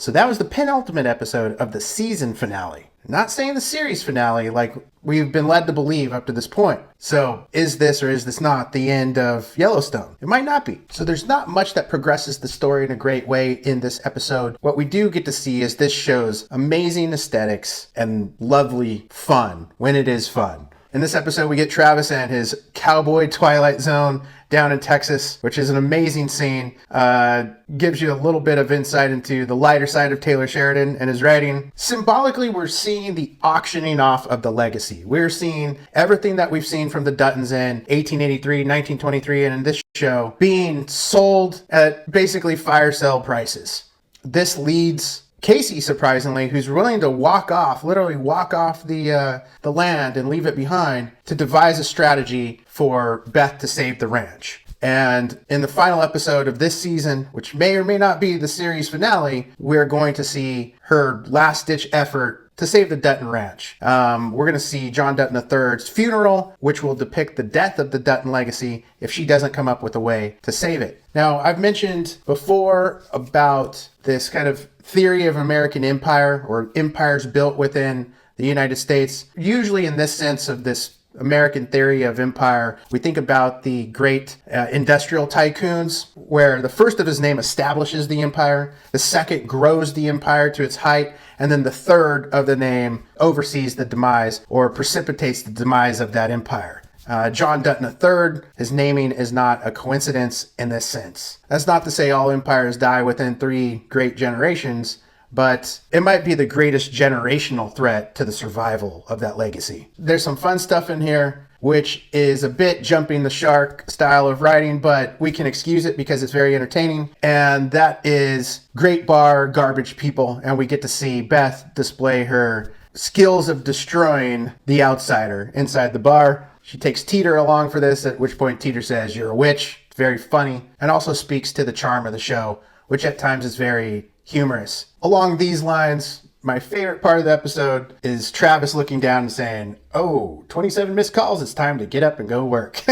So that was the penultimate episode of the season finale. Not saying the series finale like we've been led to believe up to this point. So is this or is this not the end of Yellowstone? It might not be. So there's not much that progresses the story in a great way in this episode. What we do get to see is this show's amazing aesthetics and lovely fun when it is fun. In this episode, we get Travis and his Cowboy Twilight Zone down in Texas, which is an amazing scene. Gives you a little bit of insight into the lighter side of Taylor Sheridan and his writing. Symbolically, we're seeing the auctioning off of the legacy. We're seeing everything that we've seen from the Duttons in 1883, 1923, and in this show being sold at basically fire sale prices. This leads Kayce, surprisingly, who's willing to literally walk off the land and leave it behind to devise a strategy for Beth to save the ranch. And in the final episode of this season, which may or may not be the series finale, we're going to see her last-ditch effort to save the Dutton Ranch. We're going to see John Dutton III's funeral, which will depict the death of the Dutton legacy if she doesn't come up with a way to save it. Now, I've mentioned before about this kind of theory of American empire or empires built within the United States. Usually in this sense of this American theory of empire, we think about the great industrial tycoons, where the first of his name establishes the empire, the second grows the empire to its height, and then the third of the name oversees the demise or precipitates the demise of that empire. John Dutton III, his naming is not a coincidence in this sense. That's not to say all empires die within 3 great generations, but it might be the greatest generational threat to the survival of that legacy. There's some fun stuff in here, which is a bit jumping the shark style of writing, but we can excuse it because it's very entertaining. And that is Great Bar Garbage People, and we get to see Beth display her skills of destroying the outsider inside the bar. She takes Teeter along for this, at which point Teeter says, "You're a witch." It's very funny, and also speaks to the charm of the show, which at times is very humorous. Along these lines, my favorite part of the episode is Travis looking down and saying, "Oh, 27 missed calls. It's time to get up and go work."